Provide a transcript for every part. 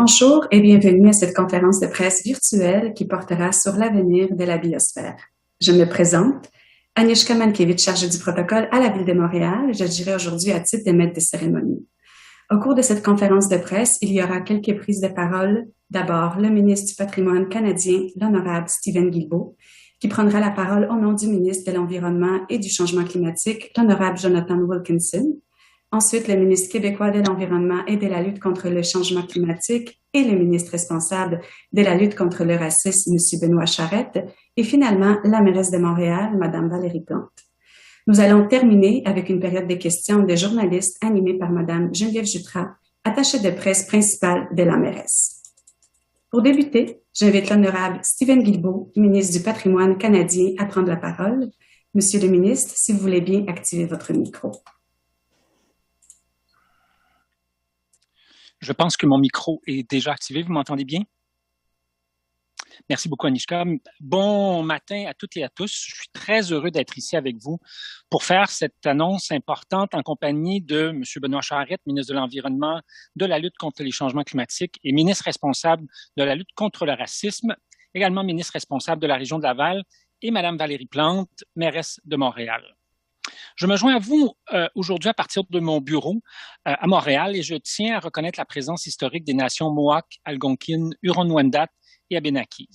Bonjour et bienvenue à cette conférence de presse virtuelle qui portera sur l'avenir de la biosphère. Je me présente, Agnieszka Mankiewicz, chargée du protocole à la Ville de Montréal. J'agirai aujourd'hui à titre de maître de cérémonie. Au cours de cette conférence de presse, il y aura quelques prises de parole. D'abord, le ministre du Patrimoine canadien, l'honorable Steven Guilbeault, qui prendra la parole au nom du ministre de l'Environnement et du Changement climatique, l'honorable Jonathan Wilkinson. Ensuite, le ministre québécois de l'Environnement et de la lutte contre le changement climatique et le ministre responsable de la lutte contre le racisme, M. Benoît Charette. Et finalement, la mairesse de Montréal, Mme Valérie Plante. Nous allons terminer avec une période de questions de journalistes animée par Mme Geneviève Jutras, attachée de presse principale de la mairesse. Pour débuter, j'invite l'honorable Steven Guilbeault, ministre du Patrimoine canadien, à prendre la parole. Monsieur le ministre, si vous voulez bien activer votre micro. Je pense que mon micro est déjà activé. Vous m'entendez bien? Merci beaucoup, Agnieszka. Bon matin à toutes et à tous. Je suis très heureux d'être ici avec vous pour faire cette annonce importante en compagnie de M. Benoît Charette, ministre de l'Environnement, de la lutte contre les changements climatiques et ministre responsable de la lutte contre le racisme, également ministre responsable de la région de Laval, et Mme Valérie Plante, mairesse de Montréal. Je me joins à vous aujourd'hui à partir de mon bureau à Montréal et je tiens à reconnaître la présence historique des nations Mohawk, Algonquin, Huron-Wendat et Abénaquis.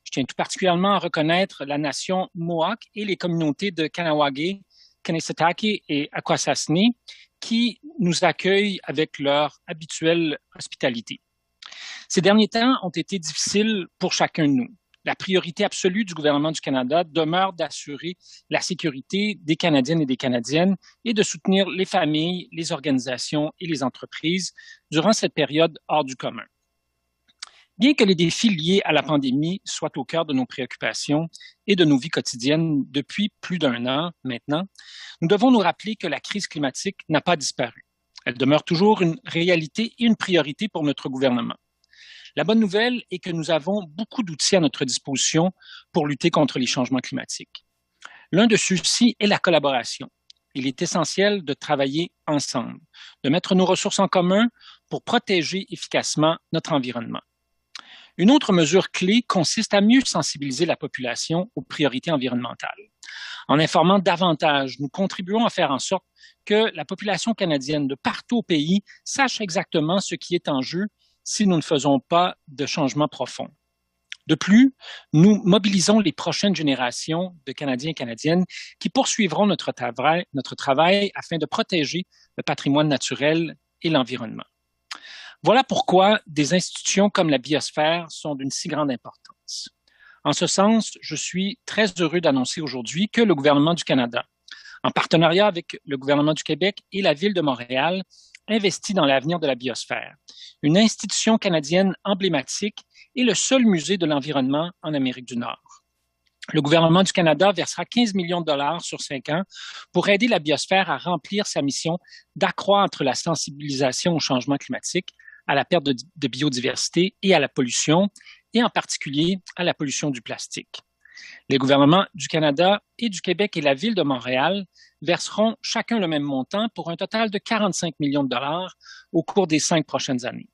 Je tiens tout particulièrement à reconnaître la nation Mohawk et les communautés de Kanawagé, Kanesatake et Akwesasne qui nous accueillent avec leur habituelle hospitalité. Ces derniers temps ont été difficiles pour chacun de nous. La priorité absolue du gouvernement du Canada demeure d'assurer la sécurité des Canadiennes et des Canadiennes et de soutenir les familles, les organisations et les entreprises durant cette période hors du commun. Bien que les défis liés à la pandémie soient au cœur de nos préoccupations et de nos vies quotidiennes depuis plus d'un an maintenant, nous devons nous rappeler que la crise climatique n'a pas disparu. Elle demeure toujours une réalité et une priorité pour notre gouvernement. La bonne nouvelle est que nous avons beaucoup d'outils à notre disposition pour lutter contre les changements climatiques. L'un de ceux-ci est la collaboration. Il est essentiel de travailler ensemble, de mettre nos ressources en commun pour protéger efficacement notre environnement. Une autre mesure clé consiste à mieux sensibiliser la population aux priorités environnementales. En informant davantage, nous contribuons à faire en sorte que la population canadienne de partout au pays sache exactement ce qui est en jeu si nous ne faisons pas de changements profonds. De plus, nous mobilisons les prochaines générations de Canadiens et Canadiennes qui poursuivront notre travail afin de protéger le patrimoine naturel et l'environnement. Voilà pourquoi des institutions comme la biosphère sont d'une si grande importance. En ce sens, je suis très heureux d'annoncer aujourd'hui que le gouvernement du Canada, en partenariat avec le gouvernement du Québec et la Ville de Montréal, investit dans l'avenir de la biosphère, une institution canadienne emblématique et le seul musée de l'environnement en Amérique du Nord. Le gouvernement du Canada versera 15 millions de dollars sur 5 ans pour aider la biosphère à remplir sa mission d'accroître la sensibilisation au changement climatique, à la perte de biodiversité et à la pollution, et en particulier à la pollution du plastique. Les gouvernements du Canada et du Québec et la Ville de Montréal verseront chacun le même montant pour un total de 45 millions de dollars au cours des 5 prochaines années.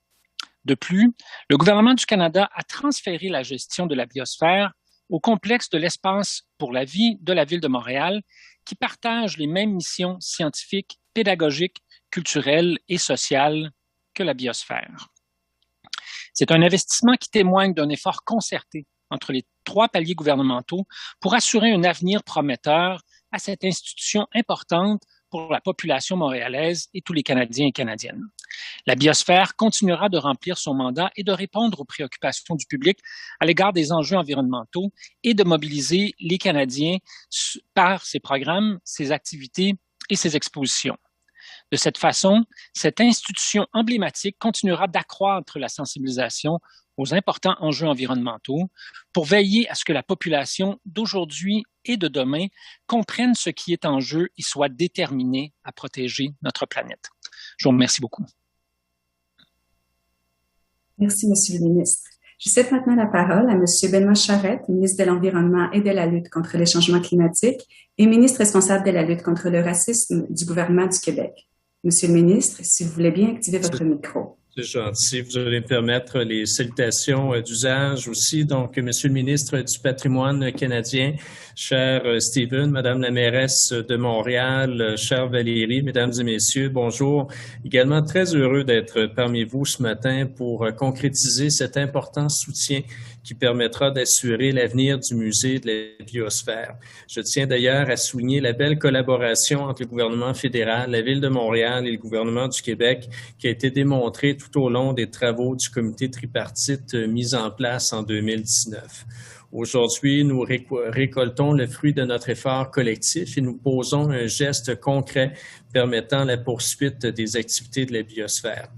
De plus, le gouvernement du Canada a transféré la gestion de la biosphère au complexe de l'espace pour la vie de la Ville de Montréal, qui partage les mêmes missions scientifiques, pédagogiques, culturelles et sociales que la biosphère. C'est un investissement qui témoigne d'un effort concerté entre les 3 paliers gouvernementaux pour assurer un avenir prometteur à cette institution importante pour la population montréalaise et tous les Canadiens et Canadiennes. La biosphère continuera de remplir son mandat et de répondre aux préoccupations du public à l'égard des enjeux environnementaux et de mobiliser les Canadiens par ses programmes, ses activités et ses expositions. De cette façon, cette institution emblématique continuera d'accroître la sensibilisation aux importants enjeux environnementaux pour veiller à ce que la population d'aujourd'hui et de demain comprenne ce qui est en jeu et soit déterminée à protéger notre planète. Je vous remercie beaucoup. Merci, Monsieur le ministre. Je cède maintenant la parole à M. Benoît Charette, ministre de l'Environnement et de la lutte contre les changements climatiques et ministre responsable de la lutte contre le racisme du gouvernement du Québec. Monsieur le ministre, si vous voulez bien activer votre micro. C'est gentil. Vous allez me permettre les salutations d'usage aussi. Donc, Monsieur le ministre du Patrimoine canadien, cher Stephen, Madame la mairesse de Montréal, chère Valérie, Mesdames et Messieurs, bonjour. Également très heureux d'être parmi vous ce matin pour concrétiser cet important soutien qui permettra d'assurer l'avenir du musée de la biosphère. Je tiens d'ailleurs à souligner la belle collaboration entre le gouvernement fédéral, la Ville de Montréal et le gouvernement du Québec qui a été démontrée tout au long des travaux du comité tripartite mis en place en 2019. Aujourd'hui, nous récoltons le fruit de notre effort collectif et nous posons un geste concret permettant la poursuite des activités de la biosphère.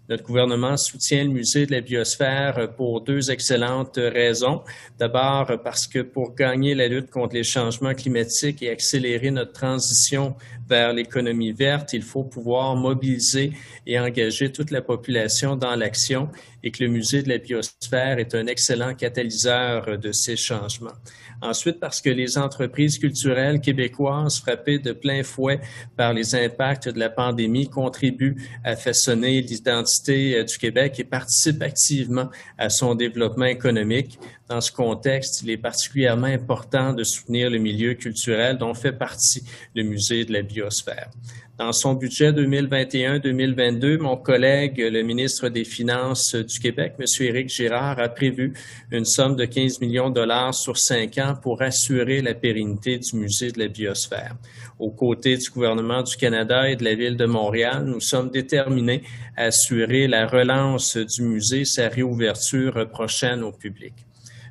Notre gouvernement soutient le musée de la biosphère pour deux excellentes raisons. D'abord, parce que pour gagner la lutte contre les changements climatiques et accélérer notre transition vers l'économie verte, il faut pouvoir mobiliser et engager toute la population dans l'action et que le musée de la biosphère est un excellent catalyseur de ces changements. Ensuite, parce que les entreprises culturelles québécoises frappées de plein fouet par les impacts de la pandémie contribuent à façonner l'identité du Québec et participent activement à son développement économique. Dans ce contexte, il est particulièrement important de soutenir le milieu culturel dont fait partie le musée de la biosphère. Dans son budget 2021-2022, mon collègue, le ministre des Finances du Québec, M. Éric Girard, a prévu une somme de 15 millions de dollars sur 5 ans pour assurer la pérennité du musée de la biosphère. Aux côtés du gouvernement du Canada et de la Ville de Montréal, nous sommes déterminés à assurer la relance du musée et sa réouverture prochaine au public.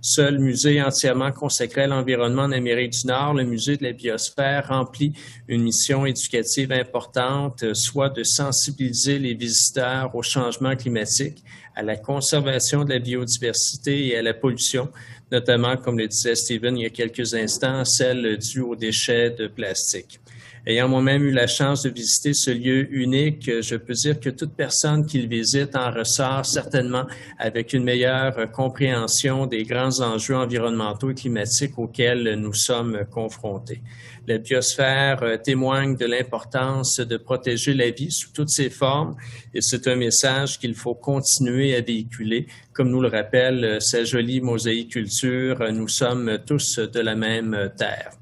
Seul musée entièrement consacré à l'environnement en Amérique du Nord, le musée de la biosphère remplit une mission éducative importante, soit de sensibiliser les visiteurs au changement climatique, à la conservation de la biodiversité et à la pollution, notamment, comme le disait Stephen il y a quelques instants, celle due aux déchets de plastique. Ayant moi-même eu la chance de visiter ce lieu unique, je peux dire que toute personne qui le visite en ressort certainement avec une meilleure compréhension des grands enjeux environnementaux et climatiques auxquels nous sommes confrontés. La biosphère témoigne de l'importance de protéger la vie sous toutes ses formes et c'est un message qu'il faut continuer à véhiculer. Comme nous le rappelle sa jolie mosaïculture, nous sommes tous de la même terre.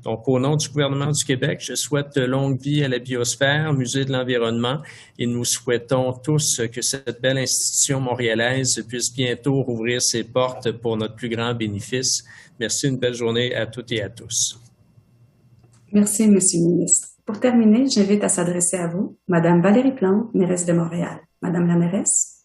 Donc, au nom du gouvernement du Québec, je souhaite longue vie à la biosphère, musée de l'environnement, et nous souhaitons tous que cette belle institution montréalaise puisse bientôt rouvrir ses portes pour notre plus grand bénéfice. Merci, une belle journée à toutes et à tous. Merci, Monsieur le ministre. Pour terminer, j'invite à s'adresser à vous, Madame Valérie Plante, mairesse de Montréal. Madame la mairesse.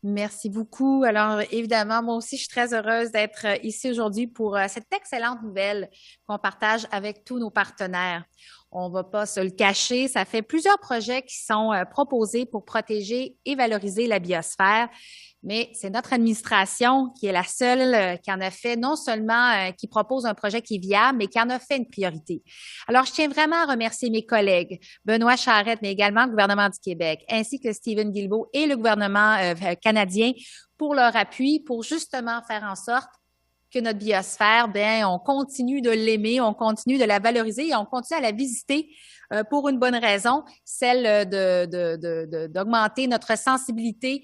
Merci beaucoup. Alors, évidemment, moi aussi, je suis très heureuse d'être ici aujourd'hui pour cette excellente nouvelle qu'on partage avec tous nos partenaires. On ne va pas se le cacher, ça fait plusieurs projets qui sont proposés pour protéger et valoriser la biosphère. Mais c'est notre administration qui est la seule qui en a fait, non seulement qui propose un projet qui est viable, mais qui en a fait une priorité. Alors, je tiens vraiment à remercier mes collègues, Benoît Charette, mais également le gouvernement du Québec, ainsi que Stephen Guilbeault et le gouvernement canadien pour leur appui, pour justement faire en sorte que notre biosphère, on continue de l'aimer, on continue de la valoriser et on continue à la visiter pour une bonne raison, celle d'augmenter notre sensibilité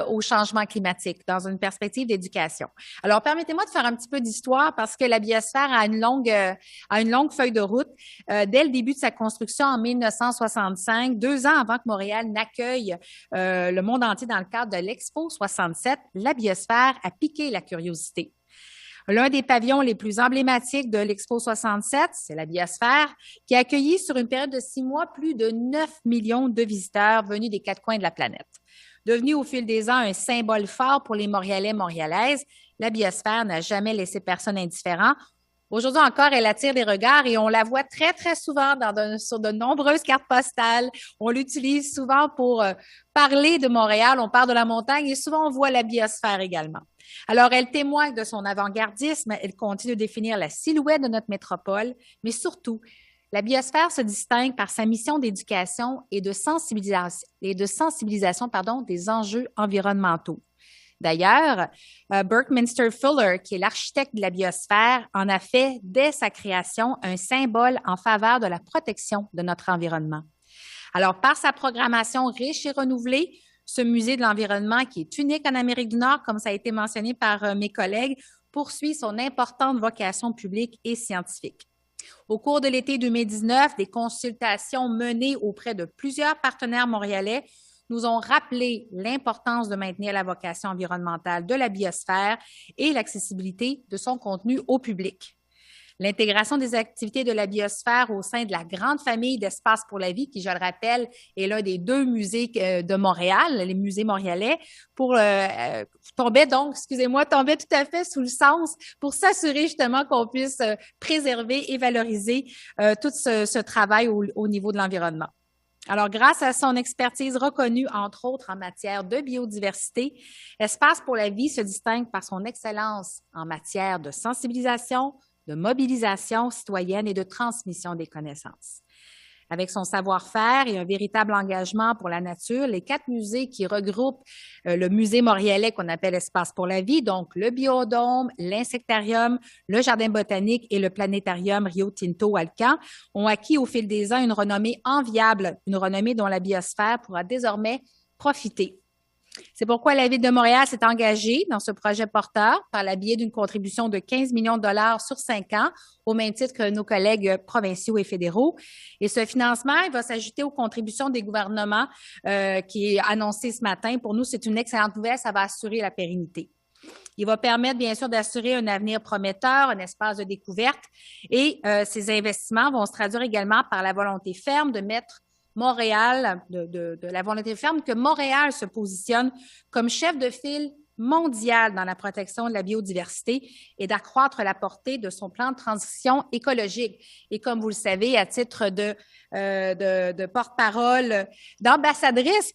au changement climatique dans une perspective d'éducation. Alors, permettez-moi de faire un petit peu d'histoire parce que la biosphère a une longue feuille de route. Dès le début de sa construction en 1965, 2 ans avant que Montréal n'accueille le monde entier dans le cadre de l'Expo 67, la biosphère a piqué la curiosité. L'un des pavillons les plus emblématiques de l'Expo 67, c'est la biosphère, qui a accueilli sur une période de 6 mois plus de 9 millions de visiteurs venus des 4 coins de la planète. Devenue au fil des ans un symbole fort pour les Montréalais, Montréalaises, la biosphère n'a jamais laissé personne indifférent. Aujourd'hui encore, elle attire des regards et on la voit très, très souvent sur de nombreuses cartes postales. On l'utilise souvent pour parler de Montréal. On parle de la montagne et souvent on voit la biosphère également. Alors, elle témoigne de son avant-gardisme. Elle continue de définir la silhouette de notre métropole, mais surtout, la biosphère se distingue par sa mission d'éducation et de sensibilisation des enjeux environnementaux. D'ailleurs, Buckminster Fuller, qui est l'architecte de la biosphère, en a fait, dès sa création, un symbole en faveur de la protection de notre environnement. Alors, par sa programmation riche et renouvelée, Ce musée de l'environnement, qui est unique en Amérique du Nord, comme ça a été mentionné par mes collègues, poursuit son importante vocation publique et scientifique. Au cours de l'été 2019, des consultations menées auprès de plusieurs partenaires montréalais nous ont rappelé l'importance de maintenir la vocation environnementale de la biosphère et l'accessibilité de son contenu au public. L'intégration des activités de la biosphère au sein de la grande famille d'Espace pour la vie, qui, je le rappelle, est l'un des 2 musées de Montréal, les musées montréalais, tombait tout à fait sous le sens pour s'assurer justement qu'on puisse préserver et valoriser tout ce travail au niveau de l'environnement. Alors, grâce à son expertise reconnue, entre autres en matière de biodiversité, Espace pour la vie se distingue par son excellence en matière de sensibilisation, de mobilisation citoyenne et de transmission des connaissances. Avec son savoir-faire et un véritable engagement pour la nature, les 4 musées qui regroupent le musée montréalais qu'on appelle Espace pour la vie, donc le Biodôme, l'Insectarium, le Jardin botanique et le Planétarium Rio Tinto Alcan, ont acquis au fil des ans une renommée enviable, une renommée dont la biosphère pourra désormais profiter. C'est pourquoi la Ville de Montréal s'est engagée dans ce projet porteur par le biais d'une contribution de 15 millions de dollars sur 5 ans, au même titre que nos collègues provinciaux et fédéraux. Et ce financement, il va s'ajouter aux contributions des gouvernements qui est annoncé ce matin. Pour nous, c'est une excellente nouvelle, ça va assurer la pérennité. Il va permettre, bien sûr, d'assurer un avenir prometteur, un espace de découverte. Et ces investissements vont se traduire également par la volonté ferme de mettre Montréal, de la volonté ferme que Montréal se positionne comme chef de file mondial dans la protection de la biodiversité et d'accroître la portée de son plan de transition écologique. Et comme vous le savez, à titre de porte-parole, d'ambassadrice,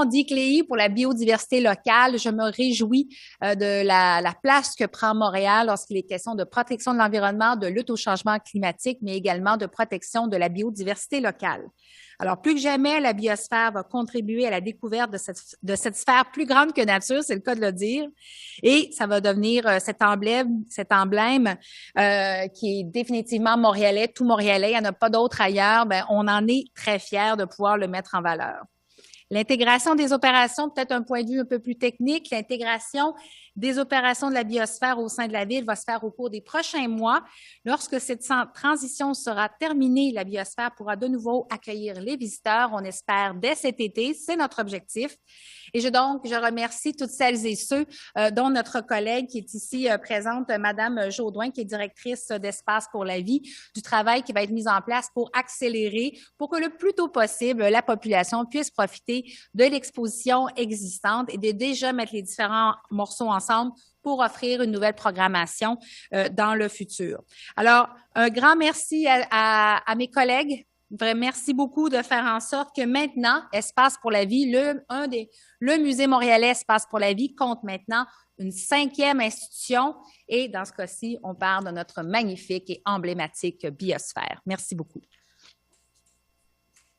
d'ICLEI pour la biodiversité locale, je me réjouis de la place que prend Montréal lorsqu'il est question de protection de l'environnement, de lutte au changement climatique, mais également de protection de la biodiversité locale. Alors, plus que jamais, la biosphère va contribuer à la découverte de cette sphère plus grande que nature, c'est le cas de le dire, et ça va devenir cet emblème qui est définitivement montréalais, tout montréalais, il n'y en a pas d'autre ailleurs, on en est très fiers de pouvoir le mettre en valeur. L'intégration des opérations, peut-être un point de vue un peu plus technique, l'intégration des opérations de la biosphère au sein de la ville va se faire au cours des prochains mois. Lorsque cette transition sera terminée, la biosphère pourra de nouveau accueillir les visiteurs, on espère dès cet été, c'est notre objectif. Et je remercie toutes celles et ceux, dont notre collègue qui est ici présente, Madame Jaudoin, qui est directrice d'Espace pour la vie, du travail qui va être mis en place pour accélérer, pour que le plus tôt possible, la population puisse profiter de l'exposition existante et de déjà mettre les différents morceaux ensemble pour offrir une nouvelle programmation dans le futur. Alors, un grand merci à mes collègues. Merci beaucoup de faire en sorte que maintenant, Espace pour la vie, le musée montréalais Espace pour la vie compte maintenant une 5e institution et dans ce cas-ci, on parle de notre magnifique et emblématique biosphère. Merci beaucoup.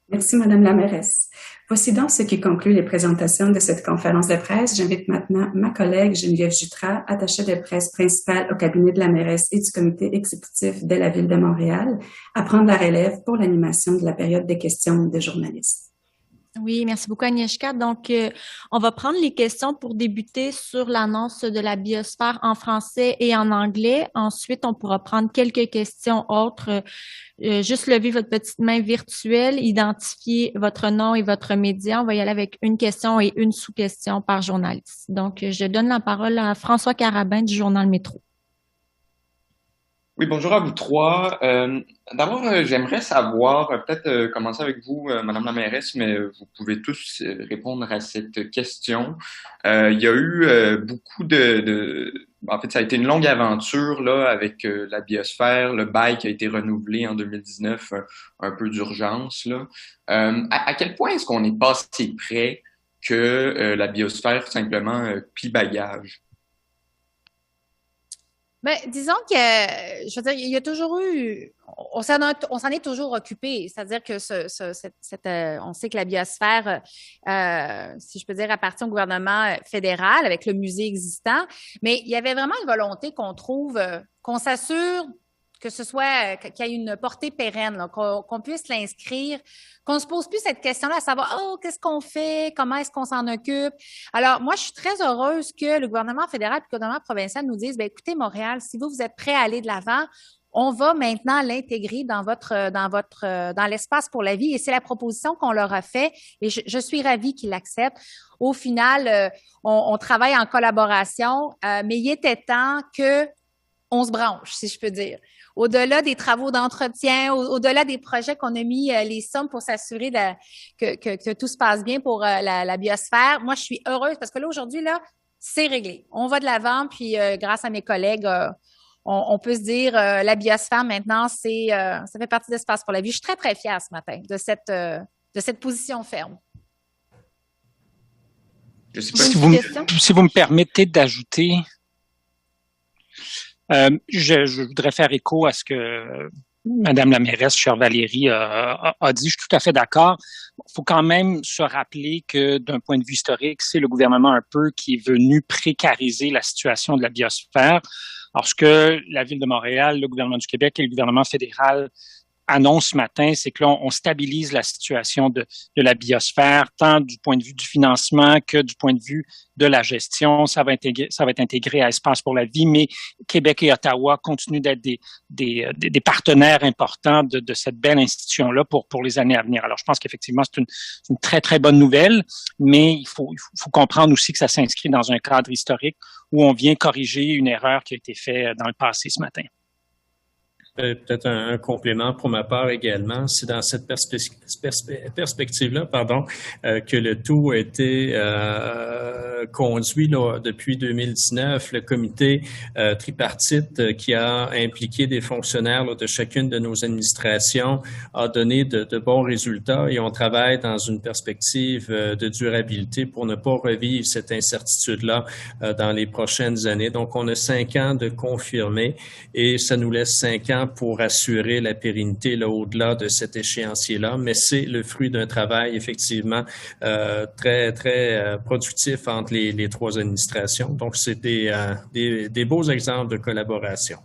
Merci, Madame la mairesse. Voici donc ce qui conclut les présentations de cette conférence de presse. J'invite maintenant ma collègue Geneviève Jutras, attachée de presse principale au cabinet de la mairesse et du comité exécutif de la Ville de Montréal, à prendre la relève pour l'animation de la période des questions des journalistes. Oui, merci beaucoup, Agnieszka. Donc, on va prendre les questions pour débuter sur l'annonce de la biosphère en français et en anglais. Ensuite, on pourra prendre quelques questions autres. Juste lever votre petite main virtuelle, identifier votre nom et votre média. On va y aller avec une question et une sous-question par journaliste. Donc, je donne la parole à François Carabin du Journal Métro. Oui, bonjour à vous trois. D'abord, j'aimerais savoir, peut-être commencer avec vous, Madame la mairesse, mais vous pouvez tous répondre à cette question. Il y a eu beaucoup en fait, ça a été une longue aventure là avec la biosphère, le bail qui a été renouvelé en 2019, un peu d'urgence là. À quel point est-ce qu'on est passé près que la biosphère simplement plie bagage? Ben, disons que, je veux dire, il y a toujours eu, on s'en est toujours occupé. C'est-à-dire que on sait que la biosphère, si je peux dire, appartient au gouvernement fédéral avec le musée existant, mais il y avait vraiment une volonté qu'on s'assure que ce soit qu'il y ait une portée pérenne, là, qu'on puisse l'inscrire, qu'on ne se pose plus cette question-là à savoir qu'est-ce qu'on fait, comment est-ce qu'on s'en occupe. Alors, moi, je suis très heureuse que le gouvernement fédéral et le gouvernement provincial nous disent écoutez, Montréal, si vous êtes prêts à aller de l'avant, on va maintenant l'intégrer dans l'espace pour la vie. Et c'est la proposition qu'on leur a fait et je suis ravie qu'ils l'acceptent. Au final, on travaille en collaboration, mais il était temps que on se branche, si je peux dire. Au-delà des travaux d'entretien, au-delà des projets qu'on a mis les sommes pour s'assurer que tout se passe bien pour la biosphère, moi, je suis heureuse parce que là, aujourd'hui, là, c'est réglé. On va de l'avant, puis grâce à mes collègues, on peut se dire la biosphère maintenant, ça fait partie de l'Espace pour la vie. Je suis très, très fière ce matin de cette position ferme. Je sais pas si vous me permettez d'ajouter, je voudrais faire écho à ce que Madame la mairesse, chère Valérie, a dit. Je suis tout à fait d'accord. Il faut quand même se rappeler que d'un point de vue historique, c'est le gouvernement un peu qui est venu précariser la situation de la biosphère. Alors, ce que la Ville de Montréal, le gouvernement du Québec et le gouvernement fédéral annonce ce matin, c'est que là, on stabilise la situation de la biosphère, tant du point de vue du financement que du point de vue de la gestion. Ça va être intégré à Espace pour la vie, mais Québec et Ottawa continuent d'être des partenaires importants de cette belle institution-là pour les années à venir. Alors, je pense qu'effectivement, c'est une très, très bonne nouvelle, mais il faut comprendre aussi que ça s'inscrit dans un cadre historique où on vient corriger une erreur qui a été faite dans le passé ce matin. Peut-être un complément pour ma part également. C'est dans cette perspective-là, que le tout a été conduit là, depuis 2019. Le comité tripartite qui a impliqué des fonctionnaires là, de chacune de nos administrations a donné de bons résultats et on travaille dans une perspective de durabilité pour ne pas revivre cette incertitude-là dans les prochaines années. Donc, on a 5 ans de confirmé et ça nous laisse 5 ans pour assurer la pérennité là, au-delà de cet échéancier-là, mais c'est le fruit d'un travail effectivement très, très productif entre les 3 administrations. Donc, c'est des beaux exemples de collaboration.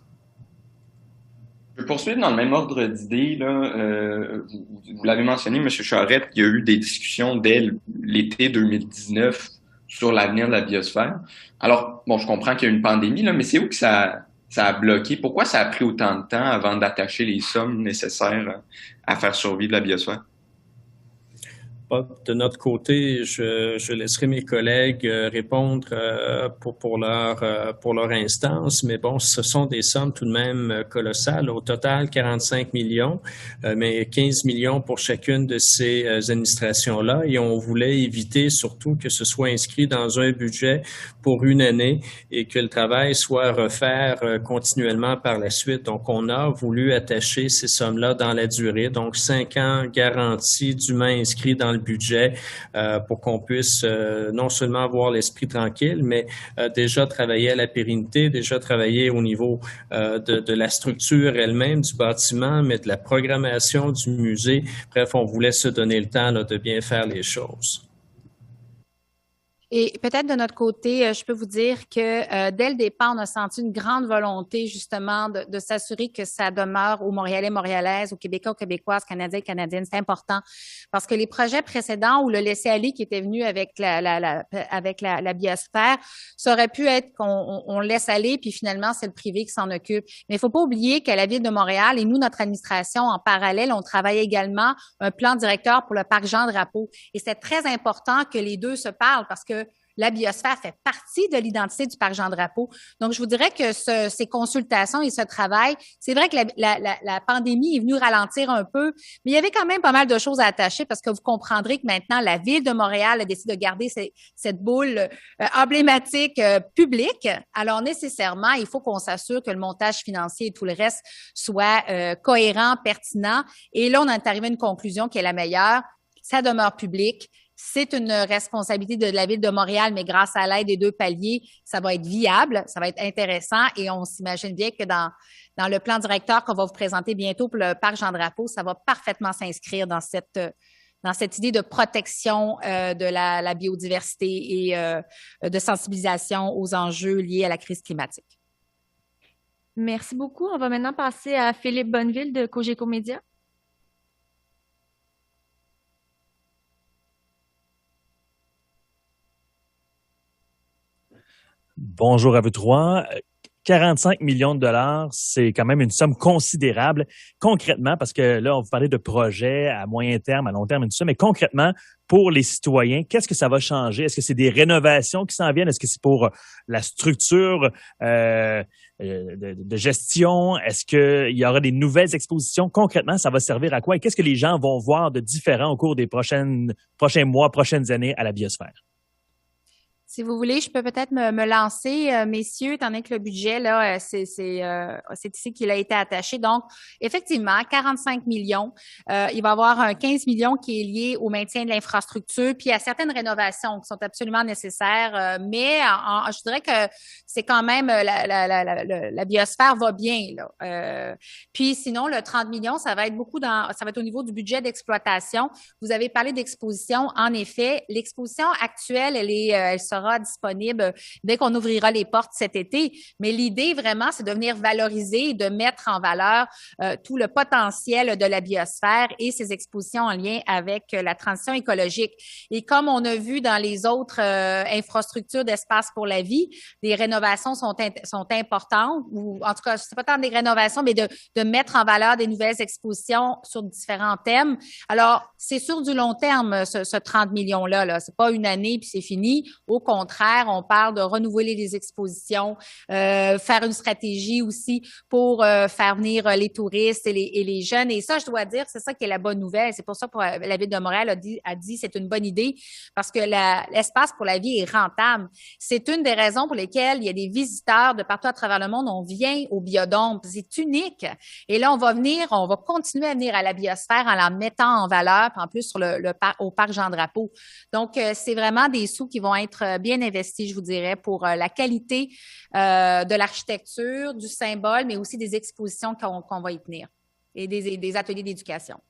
Je vais poursuivre dans le même ordre d'idées. Vous l'avez mentionné, M. Charette, il y a eu des discussions dès l'été 2019 sur l'avenir de la biosphère. Alors, bon, je comprends qu'il y a une pandémie, là, mais c'est où que ça a bloqué? Pourquoi ça a pris autant de temps avant d'attacher les sommes nécessaires à faire survivre la biosphère? De notre côté, je laisserai mes collègues répondre pour leur instance, mais bon, ce sont des sommes tout de même colossales. Au total, 45 millions, mais 15 millions pour chacune de ces administrations-là. Et on voulait éviter surtout que ce soit inscrit dans un budget pour une année et que le travail soit refait continuellement par la suite. Donc, on a voulu attacher ces sommes-là dans la durée. Donc, 5 ans garantis, dûment inscrits dans le budget pour qu'on puisse non seulement avoir l'esprit tranquille, mais déjà travailler à la pérennité, déjà travailler au niveau de la structure elle-même du bâtiment, mais de la programmation du musée. Bref, on voulait se donner le temps là, de bien faire les choses. Et peut-être de notre côté, je peux vous dire que dès le départ, on a senti une grande volonté justement de s'assurer que ça demeure aux Montréalais, Montréalaises, aux Québécois, aux Québécoises, Canadiens, Canadiennes. C'est important parce que les projets précédents ou le laisser-aller qui était venu avec la biosphère, ça aurait pu être qu'on laisse aller puis finalement c'est le privé qui s'en occupe. Mais il faut pas oublier qu'à la Ville de Montréal et nous, notre administration, en parallèle, on travaille également un plan directeur pour le parc Jean-Drapeau. Et c'est très important que les deux se parlent parce que la biosphère fait partie de l'identité du parc Jean-Drapeau. Donc, je vous dirais que ces consultations et ce travail, c'est vrai que la pandémie est venue ralentir un peu, mais il y avait quand même pas mal de choses à attacher parce que vous comprendrez que maintenant, la Ville de Montréal a décidé de garder cette boule emblématique publique. Alors, nécessairement, il faut qu'on s'assure que le montage financier et tout le reste soit cohérent, pertinent. Et là, on est arrivé à une conclusion qui est la meilleure. Ça demeure public. C'est une responsabilité de la Ville de Montréal, mais grâce à l'aide des 2 paliers, ça va être viable, ça va être intéressant et on s'imagine bien que dans le plan directeur qu'on va vous présenter bientôt pour le parc Jean-Drapeau, ça va parfaitement s'inscrire dans cette idée de protection de la biodiversité et de sensibilisation aux enjeux liés à la crise climatique. Merci beaucoup. On va maintenant passer à Philippe Bonneville de Cogeco Média. Bonjour à vous trois. 45 millions de dollars, c'est quand même une somme considérable. Concrètement, parce que là, on vous parlait de projets à moyen terme, à long terme et tout ça, mais concrètement, pour les citoyens, qu'est-ce que ça va changer? Est-ce que c'est des rénovations qui s'en viennent? Est-ce que c'est pour la structure de gestion? Est-ce qu'il y aura des nouvelles expositions? Concrètement, ça va servir à quoi? Et qu'est-ce que les gens vont voir de différent au cours des prochains mois, prochaines années à la biosphère? Si vous voulez, je peux peut-être me lancer, messieurs, étant donné que le budget, là, c'est ici qu'il a été attaché. Donc, effectivement, 45 millions. Il va y avoir un 15 millions qui est lié au maintien de l'infrastructure, puis à certaines rénovations qui sont absolument nécessaires. Mais je dirais que c'est quand même la biosphère va bien, là. Puis sinon, le 30 millions, ça va être ça va être au niveau du budget d'exploitation. Vous avez parlé d'exposition. En effet, l'exposition actuelle, elle sera disponible dès qu'on ouvrira les portes cet été. Mais l'idée, vraiment, c'est de venir valoriser et de mettre en valeur tout le potentiel de la biosphère et ses expositions en lien avec la transition écologique. Et comme on a vu dans les autres infrastructures d'espace pour la vie, des rénovations sont importantes, ou en tout cas, c'est pas tant des rénovations, mais de mettre en valeur des nouvelles expositions sur différents thèmes. Alors, c'est sur du long terme, ce 30 millions-là, là. C'est pas une année puis c'est fini. Au contraire, on parle de renouveler les expositions, faire une stratégie aussi pour faire venir les touristes et les jeunes. Et ça, je dois dire, c'est ça qui est la bonne nouvelle. C'est pour ça que la Ville de Montréal a dit c'est une bonne idée parce que l'espace pour la vie est rentable. C'est une des raisons pour lesquelles il y a des visiteurs de partout à travers le monde. On vient au Biodôme. C'est unique. Et là, on va continuer à venir à la biosphère en la mettant en valeur, puis en plus au parc Jean-Drapeau. Donc, c'est vraiment des sous qui vont être bien investis, je vous dirais, pour la qualité de l'architecture, du symbole, mais aussi des expositions qu'on va y tenir et des ateliers d'éducation.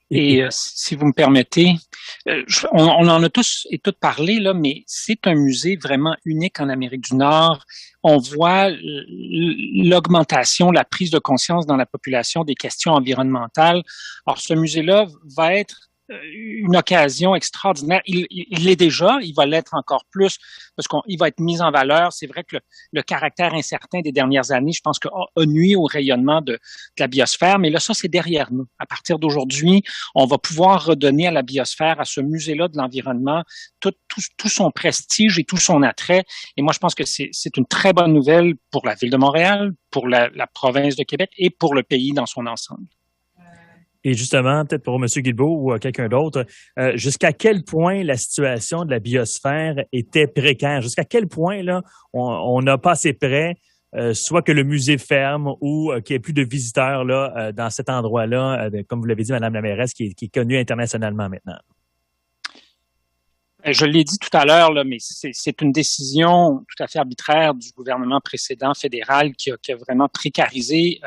Et si vous me permettez, on en a tous et toutes parlé, là, mais c'est un musée vraiment unique en Amérique du Nord. On voit l'augmentation, la prise de conscience dans la population des questions environnementales. Alors, ce musée-là va être une occasion extraordinaire. Il l'est déjà, il va l'être encore plus parce qu'il va être mis en valeur. C'est vrai que le caractère incertain des dernières années, je pense, a nuit au rayonnement de la biosphère, mais là, ça, c'est derrière nous. À partir d'aujourd'hui, on va pouvoir redonner à la biosphère, à ce musée-là de l'environnement, tout son prestige et tout son attrait. Et moi, je pense que c'est une très bonne nouvelle pour la Ville de Montréal, pour la province de Québec et pour le pays dans son ensemble. Et justement, peut-être pour M. Guilbeault ou quelqu'un d'autre, jusqu'à quel point la situation de la biosphère était précaire? Jusqu'à quel point là on n'a pas assez près, soit que le musée ferme ou qu'il n'y ait plus de visiteurs là dans cet endroit-là, comme vous l'avez dit, Mme la mairesse, qui est connue internationalement maintenant? Je l'ai dit tout à l'heure, là, mais c'est une décision tout à fait arbitraire du gouvernement précédent fédéral qui a vraiment précarisé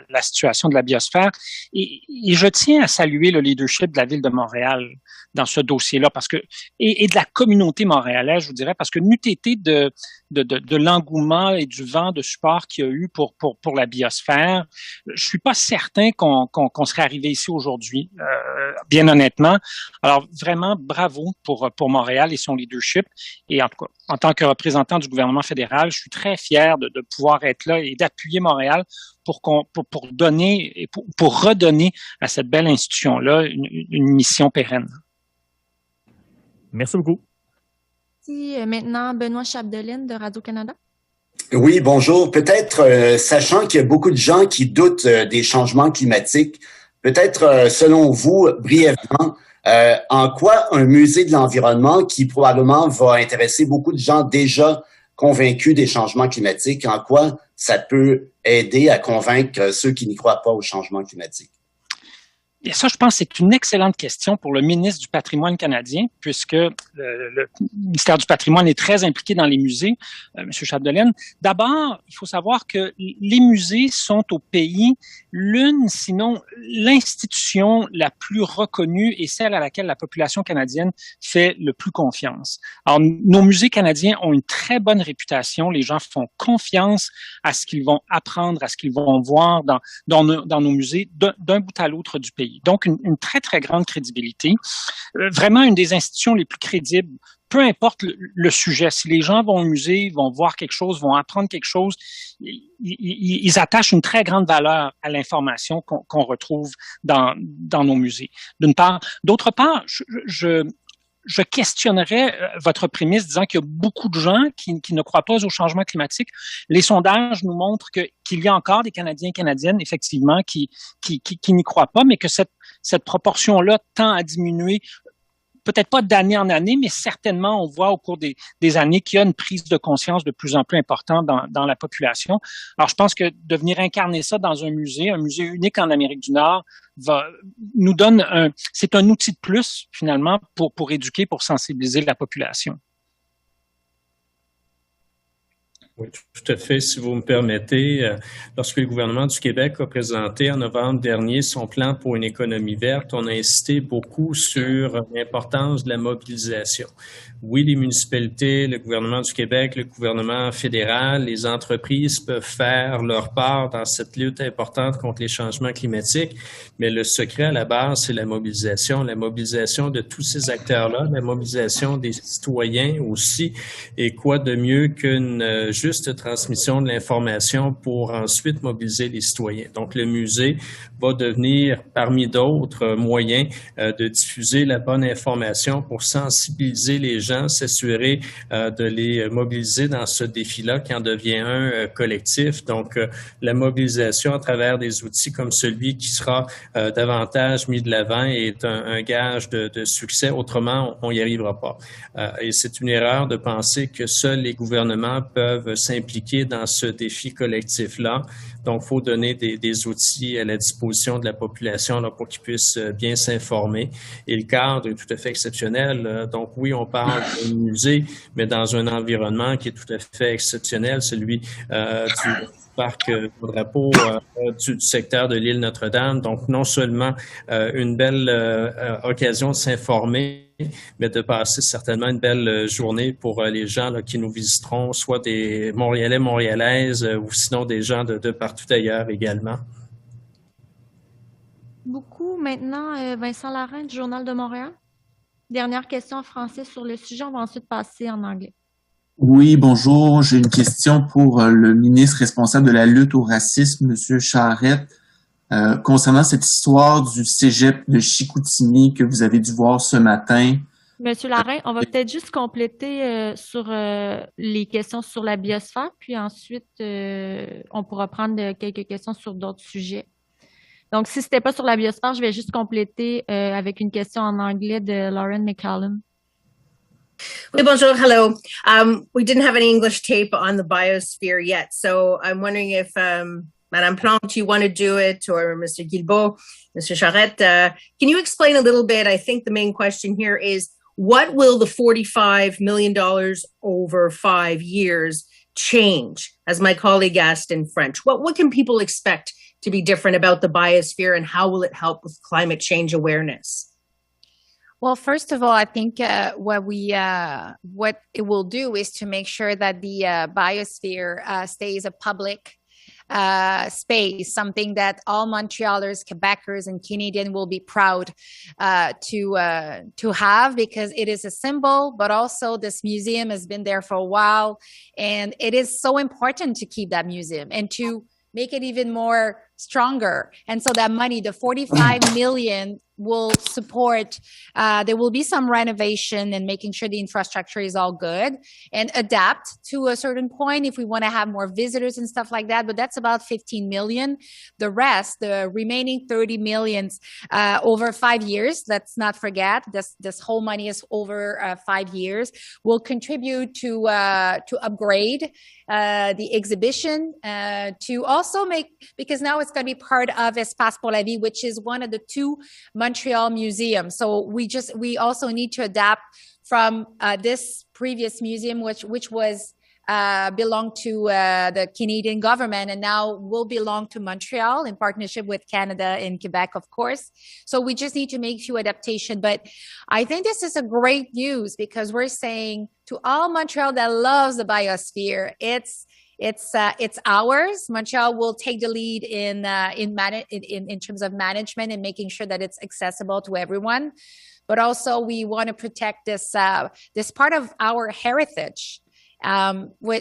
la situation de la biosphère. Et je tiens à saluer le leadership de la Ville de Montréal dans ce dossier-là, parce que et de la communauté montréalaise, je vous dirais, parce que n'eût été de l'engouement et du vent de support qu'il y a eu pour la biosphère, je suis pas certain qu'on serait arrivé ici aujourd'hui, bien honnêtement. Alors vraiment, bravo pour Montréal et son leadership. Et en tout cas, en tant que représentant du gouvernement fédéral, je suis très fier de pouvoir être là et d'appuyer Montréal pour donner et pour redonner à cette belle institution-là une mission pérenne. Merci beaucoup. Maintenant, Benoît Chapdelaine de Radio-Canada. Oui, bonjour. Peut-être, sachant qu'il y a beaucoup de gens qui doutent des changements climatiques, peut-être, selon vous, brièvement, en quoi un musée de l'environnement qui probablement va intéresser beaucoup de gens déjà convaincus des changements climatiques, en quoi ça peut aider à convaincre ceux qui n'y croient pas au changement climatique? Et ça, je pense que c'est une excellente question pour le ministre du Patrimoine canadien, puisque le ministère du Patrimoine est très impliqué dans les musées, M. Chapdelaine. D'abord, il faut savoir que les musées sont au pays l'une, sinon l'institution la plus reconnue et celle à laquelle la population canadienne fait le plus confiance. Alors, nos musées canadiens ont une très bonne réputation. Les gens font confiance à ce qu'ils vont apprendre, à ce qu'ils vont voir dans nos musées d'un bout à l'autre du pays. Donc, une très, très grande crédibilité. Vraiment une des institutions les plus crédibles, peu importe le sujet. Si les gens vont au musée, vont voir quelque chose, vont apprendre quelque chose, ils attachent une très grande valeur à l'information qu'on retrouve dans nos musées, d'une part. D'autre part, je questionnerais votre prémisse disant qu'il y a beaucoup de gens qui ne croient pas au changement climatique. Les sondages nous montrent qu'il y a encore des Canadiens et Canadiennes, effectivement, qui n'y croient pas, mais que cette proportion-là tend à diminuer, peut-être pas d'année en année, mais certainement, on voit au cours des années qu'il y a une prise de conscience de plus en plus importante dans la population. Alors, je pense que de venir incarner ça dans un musée unique en Amérique du Nord, c'est un outil de plus, finalement, pour éduquer, pour sensibiliser la population. Oui, tout à fait. Si vous me permettez, lorsque le gouvernement du Québec a présenté en novembre dernier son plan pour une économie verte, on a insisté beaucoup sur l'importance de la mobilisation. Oui, les municipalités, le gouvernement du Québec, le gouvernement fédéral, les entreprises peuvent faire leur part dans cette lutte importante contre les changements climatiques, mais le secret à la base, c'est la mobilisation de tous ces acteurs-là, la mobilisation des citoyens aussi. Et quoi de mieux qu'une juste transmission de l'information pour ensuite mobiliser les citoyens. Donc, le musée va devenir, parmi d'autres moyens, de diffuser la bonne information pour sensibiliser les gens, s'assurer de les mobiliser dans ce défi-là qui en devient un collectif. Donc, la mobilisation à travers des outils comme celui qui sera davantage mis de l'avant est un gage de succès. Autrement, on n'y arrivera pas. Et c'est une erreur de penser que seuls les gouvernements peuvent s'impliquer dans ce défi collectif-là. Donc, il faut donner des outils à la disposition de la population là, pour qu'ils puissent bien s'informer. Et le cadre est tout à fait exceptionnel. Donc, oui, on parle d'un musée, mais dans un environnement qui est tout à fait exceptionnel, celui du parc au drapeau du secteur de l'île Notre-Dame. Donc, non seulement une belle occasion de s'informer, mais de passer certainement une belle journée pour les gens là, qui nous visiteront, soit des Montréalais, Montréalaises ou sinon des gens de partout ailleurs également. Beaucoup. Maintenant, Vincent Larin du Journal de Montréal. Dernière question en français sur le sujet. On va ensuite passer en anglais. Oui, bonjour. J'ai une question pour le ministre responsable de la lutte au racisme, M. Charette, concernant cette histoire du cégep de Chicoutimi que vous avez dû voir ce matin. Monsieur Larin, on va peut-être juste compléter sur les questions sur la biosphère, puis ensuite, on pourra prendre quelques questions sur d'autres sujets. Donc, si c'était pas sur la biosphère, je vais juste compléter avec une question en anglais de Lauren McCallum. Oui, bonjour, hello. We didn't have any English tape on the biosphere yet, so I'm wondering if Madame Plante, you want to do it, or Mr. Guilbeault, Mr. Charette, can you explain a little bit? I think the main question here is, what will the $45 million over 5 years change? As my colleague asked in French, what can people expect to be different about the biosphere, and how will it help with climate change awareness? Well, first of all, I think what it will do is to make sure that the biosphere stays a public space, something that all Montrealers, Quebecers, and Canadians will be proud to have, because it is a symbol, but also this museum has been there for a while, and it is so important to keep that museum and to make it even more stronger. And so that money, the $45 million, will support, there will be some renovation and making sure the infrastructure is all good, and adapt to a certain point if we want to have more visitors and stuff like that. But that's about 15 million. The rest, the remaining 30 millions over 5 years, let's not forget, this whole money is over 5 years, will contribute to upgrade the exhibition, to also make, because now it's it's going to be part of Espace pour la Vie, which is one of the 2 Montreal museums. So we also need to adapt from this previous museum, which was belonged to the Canadian government and now will belong to Montreal in partnership with Canada and Quebec, of course. So we just need to make few adaptation. But I think this is a great news because we're saying to all Montreal that loves the biosphere, it's ours. Montreal will take the lead in terms of management and making sure that it's accessible to everyone. But also we want to protect this part of our heritage.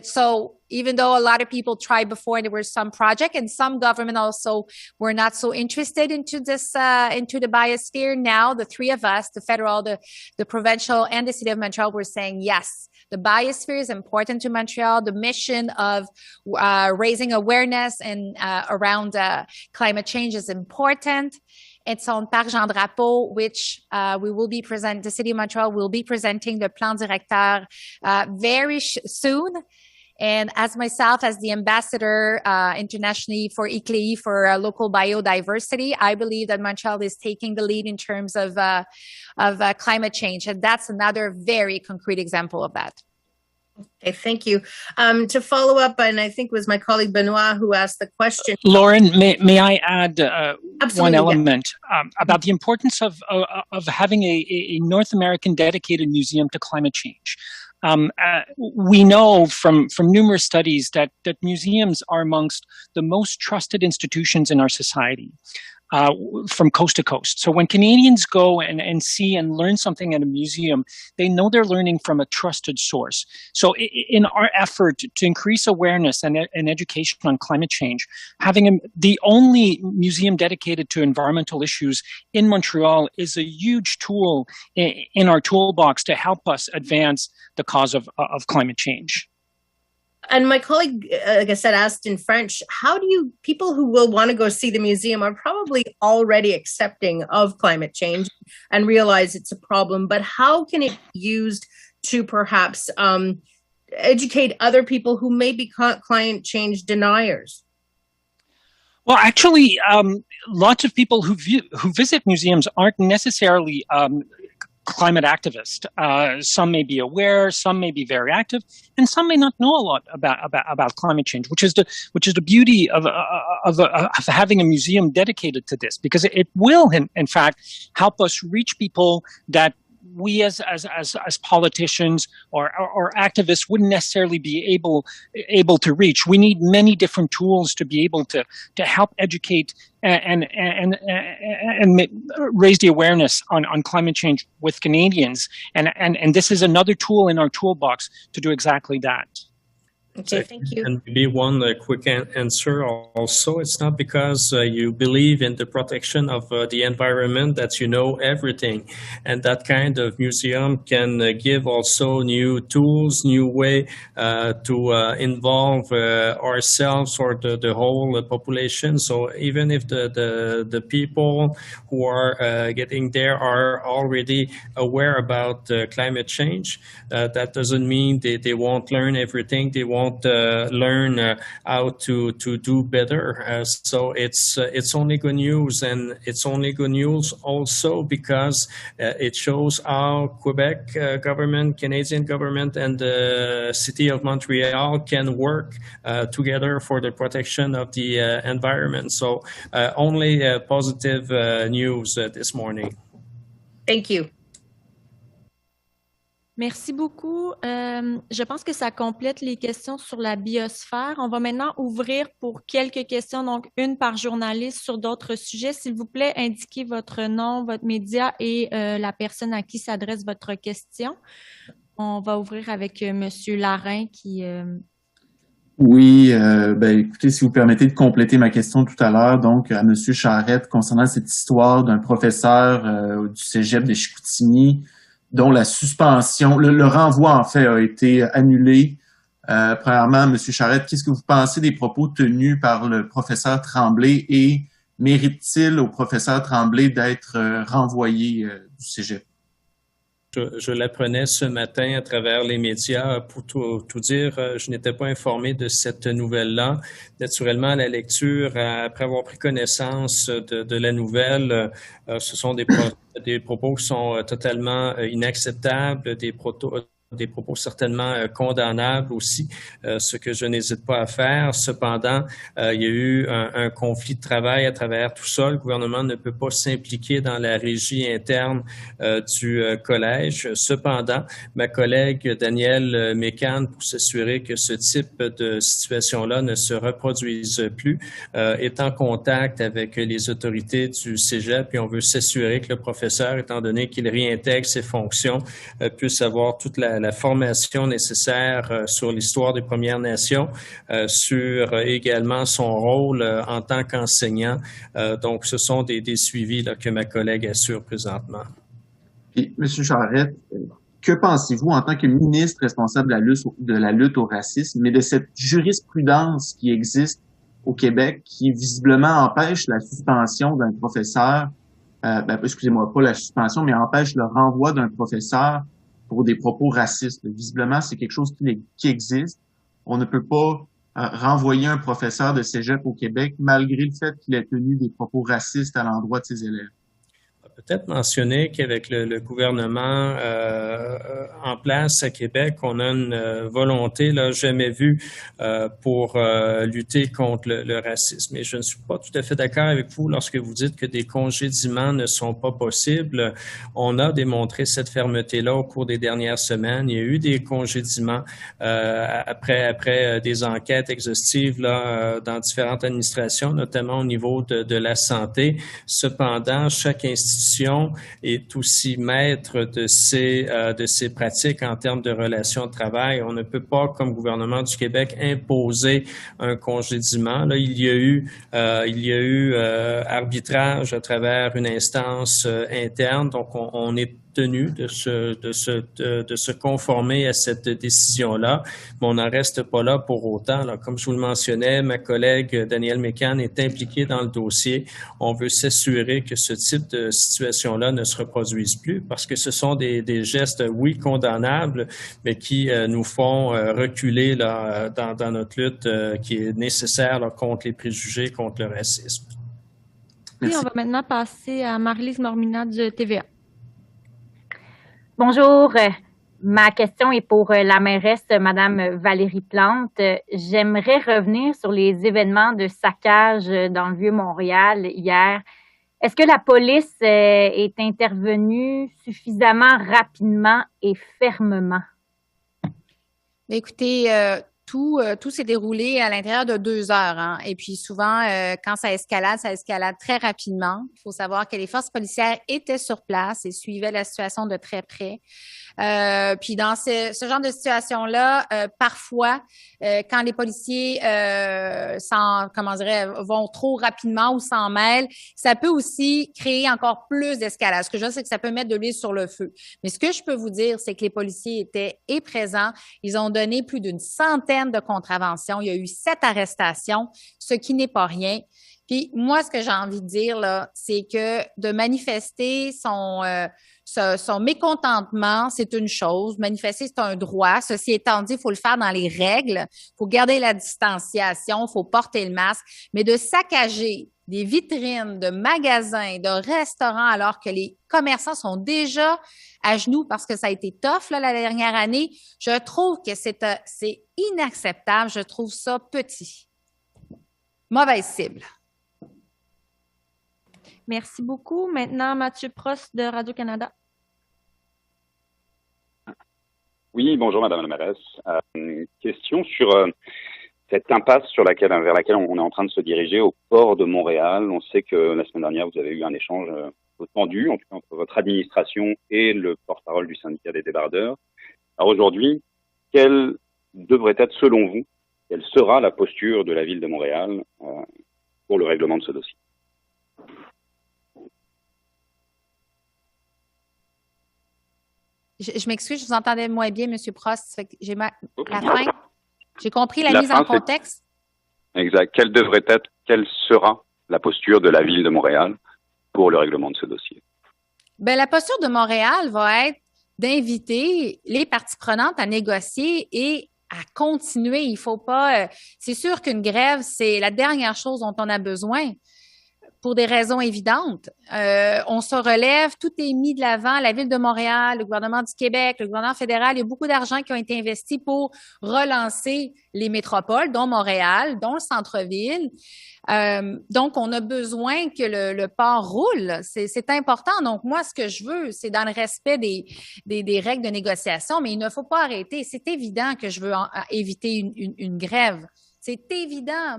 So even though a lot of people tried before and there were some project and some government also were not so interested into this, into the biosphere, now the 3 of us, the federal, the provincial and the city of Montreal, were saying, yes, the biosphere is important to Montreal. The mission of raising awareness and around climate change is important. It's on Parc Jean Drapeau, which the City of Montreal will be presenting the Plan Directeur very soon. And as myself, as the ambassador internationally for ICLEI for local biodiversity, I believe that Montreal is taking the lead in terms of climate change. And that's another very concrete example of that. Okay, thank you. To follow up, and I think it was my colleague Benoit who asked the question. Lauren, may I add one element about the importance of having a North American dedicated museum to climate change? We know from numerous studies that museums are amongst the most trusted institutions in our society. From coast to coast. So when Canadians go and see and learn something at a museum, they know they're learning from a trusted source. So in our effort to increase awareness and education on climate change, having the only museum dedicated to environmental issues in Montreal is a huge tool in our toolbox to help us advance the cause of climate change. And my colleague, like I said, asked in French, how do people who will want to go see the museum are probably already accepting of climate change and realize it's a problem, but how can it be used to perhaps educate other people who may be climate change deniers? Well, actually, lots of people who visit museums aren't necessarily climate activist. Some may be aware, some may be very active, and some may not know a lot about climate change, which is the beauty of having a museum dedicated to this, because it will in fact help us reach people that we as politicians or activists wouldn't necessarily be able to reach. We need many different tools to be able to help educate and raise the awareness on climate change with Canadians. And this is another tool in our toolbox to do exactly that. Okay, thank you. And maybe one quick answer also. It's not because you believe in the protection of the environment that you know everything. And that kind of museum can give also new tools, new way to involve ourselves or the whole population. So even if the people who are getting there are already aware about climate change, that doesn't mean they won't learn everything. They won't learn how to do better. So it's only good news, and it's only good news also because it shows how Quebec government, Canadian government, and the City of Montreal can work together for the protection of the environment. So only positive news this morning. Thank you. Merci beaucoup. Je pense que ça complète les questions sur la biosphère. On va maintenant ouvrir pour quelques questions, donc une par journaliste sur d'autres sujets. S'il vous plaît, indiquez votre nom, votre média et la personne à qui s'adresse votre question. On va ouvrir avec Monsieur Larin qui... Oui, écoutez, si vous permettez de compléter ma question tout à l'heure, donc à Monsieur Charette, concernant cette histoire d'un professeur du cégep de Chicoutimi, dont la suspension, le renvoi en fait a été annulé. Premièrement, M. Charette, qu'est-ce que vous pensez des propos tenus par le professeur Tremblay et mérite-t-il au professeur Tremblay d'être renvoyé du cégep? Je l'apprenais ce matin à travers les médias. Pour tout dire, je n'étais pas informé de cette nouvelle-là. Naturellement, la lecture, après avoir pris connaissance de la nouvelle, ce sont des propos qui sont totalement inacceptables, des propos certainement condamnables aussi, ce que je n'hésite pas à faire. Cependant, il y a eu un conflit de travail à travers tout ça. Le gouvernement ne peut pas s'impliquer dans la régie interne du collège. Cependant, ma collègue Danielle Mécan, pour s'assurer que ce type de situation-là ne se reproduise plus, est en contact avec les autorités du cégep et on veut s'assurer que le professeur, étant donné qu'il réintègre ses fonctions, puisse avoir toute la formation nécessaire sur l'histoire des Premières Nations, sur également son rôle en tant qu'enseignant. Donc, ce sont des suivis là, que ma collègue assure présentement. Et, M. Charette, que pensez-vous en tant que ministre responsable de la lutte au racisme, mais de cette jurisprudence qui existe au Québec, qui visiblement empêche la suspension d'un professeur, excusez-moi, pas la suspension, mais empêche le renvoi d'un professeur pour des propos racistes. Visiblement, c'est quelque chose qui existe. On ne peut pas renvoyer un professeur de cégep au Québec malgré le fait qu'il ait tenu des propos racistes à l'endroit de ses élèves. Peut-être mentionner qu'avec le gouvernement en place à Québec, on a une volonté là jamais vue pour lutter contre le racisme. Et je ne suis pas tout à fait d'accord avec vous lorsque vous dites que des congédiements ne sont pas possibles. On a démontré cette fermeté-là au cours des dernières semaines. Il y a eu des congédiements après des enquêtes exhaustives là dans différentes administrations, notamment au niveau de la santé. Cependant, chaque institution est aussi maître de ces pratiques en termes de relations de travail. On ne peut pas, comme gouvernement du Québec, imposer un congédiement. Là, il y a eu arbitrage à travers une instance interne. Donc, on est tenu de se conformer à cette décision-là, mais on n'en reste pas là pour autant. Là, comme je vous le mentionnais, ma collègue Danielle Mécan est impliquée dans le dossier. On veut s'assurer que ce type de situation-là ne se reproduise plus parce que ce sont des gestes, oui, condamnables, mais qui nous font reculer là, dans notre lutte qui est nécessaire là, contre les préjugés, contre le racisme. Merci. On va maintenant passer à Marlise Mormina de TVA. Bonjour, ma question est pour la mairesse, Madame Valérie Plante. J'aimerais revenir sur les événements de saccage dans le Vieux-Montréal hier. Est-ce que la police est intervenue suffisamment rapidement et fermement? Écoutez, tout s'est déroulé à l'intérieur de 2 heures. Hein. Et puis souvent, quand ça escalade très rapidement. Il faut savoir que les forces policières étaient sur place et suivaient la situation de très près. Puis dans ce genre de situation-là, parfois, quand les policiers vont trop rapidement ou s'en mêlent, ça peut aussi créer encore plus d'escalade. Ce que je veux, c'est que ça peut mettre de l'huile sur le feu. Mais ce que je peux vous dire, c'est que les policiers étaient présents. Ils ont donné plus d'une centaine de contraventions. Il y a eu 7 arrestations, ce qui n'est pas rien. Puis moi, ce que j'ai envie de dire là, c'est que de manifester son mécontentement, c'est une chose. Manifester, c'est un droit. Ceci étant dit, il faut le faire dans les règles. Il faut garder la distanciation, il faut porter le masque. Mais de saccager des vitrines de magasins, de restaurants, alors que les commerçants sont déjà à genoux parce que ça a été tough là, la dernière année, je trouve que c'est inacceptable. Je trouve ça petit. Mauvaise cible. Merci beaucoup. Maintenant, Mathieu Prost de Radio-Canada. Oui, bonjour Madame la mairesse. Question sur cette impasse vers laquelle on est en train de se diriger au port de Montréal. On sait que la semaine dernière, vous avez eu un échange tendu, en tout cas entre votre administration et le porte-parole du syndicat des débardeurs. Alors aujourd'hui, quelle devrait être, selon vous, quelle sera la posture de la ville de Montréal pour le règlement de ce dossier? Je m'excuse, je vous entendais moins bien, M. Prost. J'ai la fin. J'ai compris la mise en contexte. Exact. Quelle sera la posture de la ville de Montréal pour le règlement de ce dossier? Bien, la posture de Montréal va être d'inviter les parties prenantes à négocier et à continuer. Il faut pas. C'est sûr qu'une grève, c'est la dernière chose dont on a besoin. Pour des raisons évidentes. On se relève, tout est mis de l'avant. La Ville de Montréal, le gouvernement du Québec, le gouvernement fédéral, il y a beaucoup d'argent qui ont été investis pour relancer les métropoles, dont Montréal, dont le centre-ville. Donc, on a besoin que le port roule. C'est important. Donc, moi, ce que je veux, c'est dans le respect des règles de négociation, mais il ne faut pas arrêter. C'est évident que je veux éviter une grève. C'est évident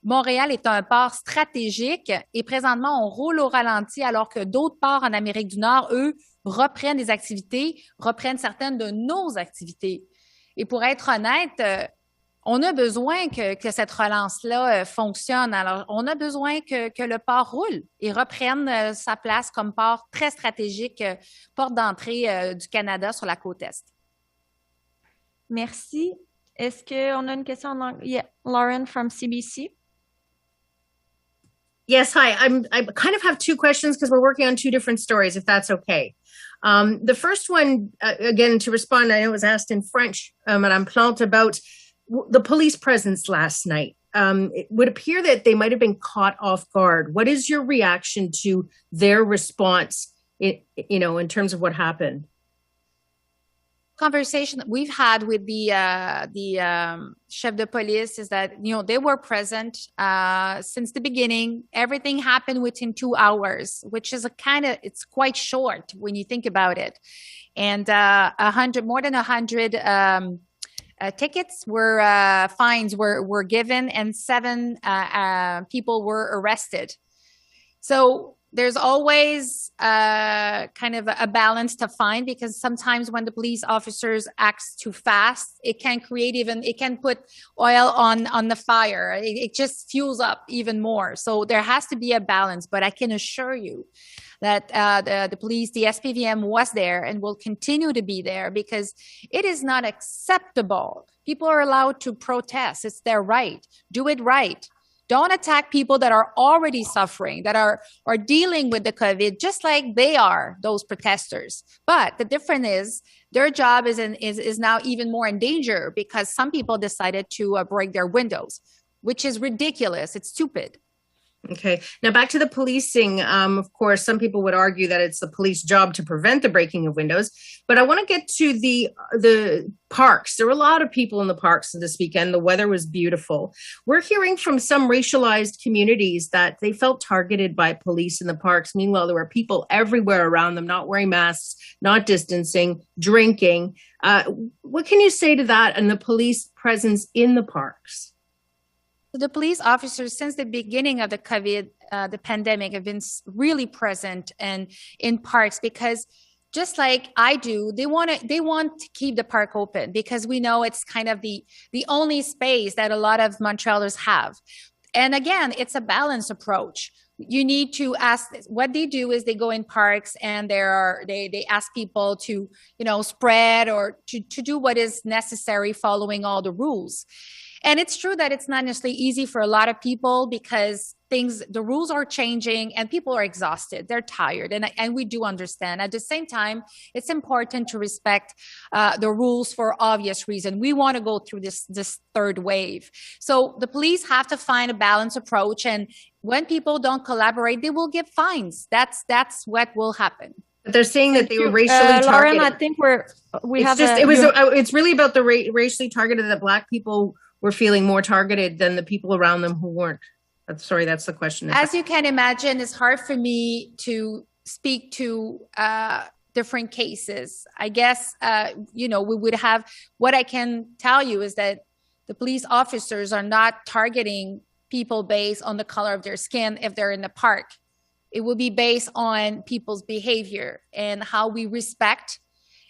Montréal est un port stratégique et présentement, on roule au ralenti alors que d'autres ports en Amérique du Nord, eux, reprennent des activités, reprennent certaines de nos activités. Et pour être honnête, on a besoin que cette relance-là fonctionne. Alors, on a besoin que le port roule et reprenne sa place comme port très stratégique, porte d'entrée du Canada sur la côte Est. Merci. Est-ce qu'on a une question en anglais? Yeah, Lauren from CBC. Yes, hi. I kind of have two questions because we're working on two different stories, if that's okay. The first one, again, to respond, I know it was asked in French, Madame Plante, about the police presence last night. It would appear that they might have been caught off guard. What is your reaction to their response, in terms of what happened? Conversation that we've had with the chef de police is that, they were present since the beginning. Everything happened within 2 hours, which is it's quite short when you think about it. And more than 100 tickets fines were given, and 7 people were arrested. So there's always kind of a balance to find, because sometimes when the police officers act too fast, it can put oil on the fire. It just fuels up even more. So there has to be a balance. But I can assure you that the police, the SPVM was there and will continue to be there, because it is not acceptable. People are allowed to protest. It's their right. Do it right. Don't attack people that are already suffering, that are dealing with the COVID, just like they are, those protesters. But the difference is their job is now even more in danger, because some people decided to break their windows, which is ridiculous. It's stupid. Okay. Now back to the policing. Of course, some people would argue that it's the police job to prevent the breaking of windows. But I want to get to the parks. There were a lot of people in the parks this weekend. The weather was beautiful. We're hearing from some racialized communities that they felt targeted by police in the parks. Meanwhile, there were people everywhere around them, not wearing masks, not distancing, drinking. What can you say to that and the police presence in the parks? The police officers, since the beginning of the COVID, the pandemic, have been really present and in parks, because just like I do, they want to keep the park open, because we know it's kind of the only space that a lot of Montrealers have. And again, it's a balanced approach. You need to ask. What they do is they go in parks and they ask people to spread or to do what is necessary, following all the rules. And it's true that it's not necessarily easy for a lot of people, because the rules are changing and people are exhausted. They're tired. And we do understand. At the same time, it's important to respect the rules for obvious reason. We want to go through this third wave. So the police have to find a balanced approach. And when people don't collaborate, they will get fines. That's what will happen. But they're saying that they were racially targeted. Lauren, I think it's really about the racially targeted, that Black people were feeling more targeted than the people around them who weren't. Sorry, that's the question. As you can imagine, it's hard for me to speak to different cases. I guess, we would have, what I can tell you is that the police officers are not targeting people based on the color of their skin if they're in the park. It will be based on people's behavior and how we respect.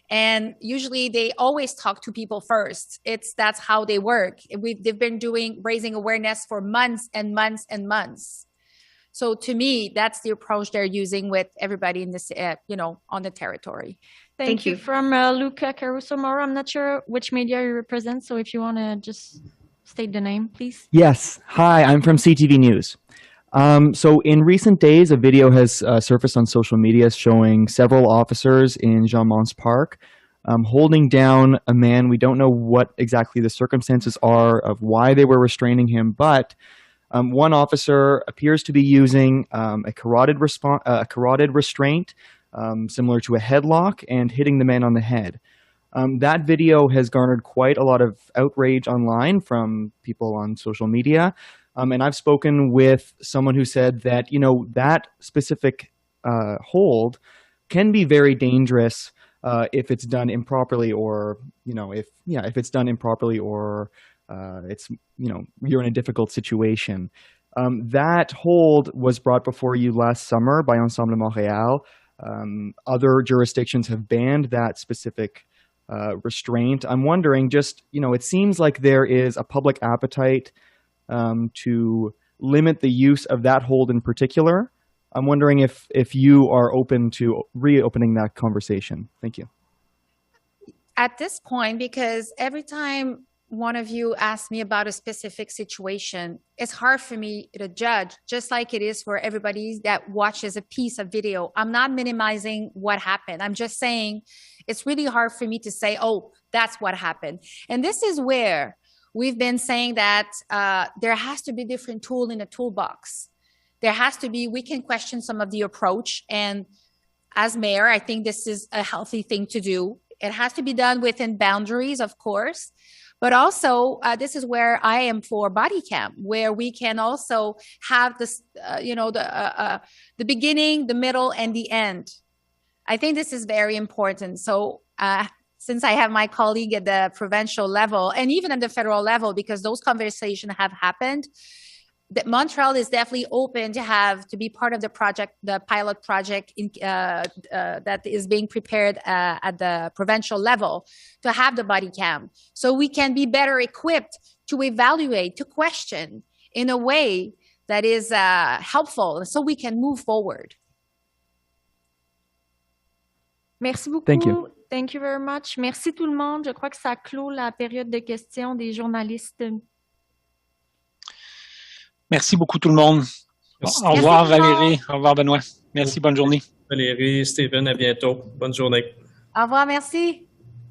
And usually they always talk to people first. That's how they work. They've been raising awareness for months and months and months. So to me, that's the approach they're using with everybody in this, on the territory. Thank you. From Luca Caruso-Moro, I'm not sure which media you represent. So if you want to just state the name, please. Yes. Hi, I'm from CTV News. So in recent days, a video has surfaced on social media showing several officers in Jean-Mance Park holding down a man. We don't know what exactly the circumstances are of why they were restraining him, but one officer appears to be using a carotid restraint, similar to a headlock, and hitting the man on the head. That video has garnered quite a lot of outrage online from people on social media. And I've spoken with someone who said that, that specific hold can be very dangerous if it's done improperly, or, if it's done improperly, or it's, you're in a difficult situation. That hold was brought before you last summer by Ensemble Montréal. Other jurisdictions have banned that specific restraint. I'm wondering, it seems like there is a public appetite to limit the use of that hold in particular. I'm wondering if you are open to reopening that conversation. Thank you. At this point, because every time one of you asks me about a specific situation, it's hard for me to judge, just like it is for everybody that watches a piece of video. I'm not minimizing what happened. I'm just saying it's really hard for me to say, oh, that's what happened. And this is where we've been saying that there has to be different tool in the toolbox. There has to be, we can question some of the approach. And as mayor, I think this is a healthy thing to do. It has to be done within boundaries, of course. But also, this is where I am for body cam, where we can also have this, the beginning, the middle, and the end. I think this is very important. So since I have my colleague at the provincial level and even at the federal level, because those conversations have happened, that Montreal is definitely open to be part of the project, the pilot project that is being prepared at the provincial level to have the body cam. So we can be better equipped to evaluate, to question in a way that is helpful so we can move forward. Merci beaucoup. Thank you. Thank you very much. Merci tout le monde. Je crois que ça clôt la période de questions des journalistes. Merci beaucoup tout le monde. Au revoir Valérie, au revoir Benoît. Merci, bonne journée. Valérie, Steven, à bientôt. Bonne journée. Au revoir, merci.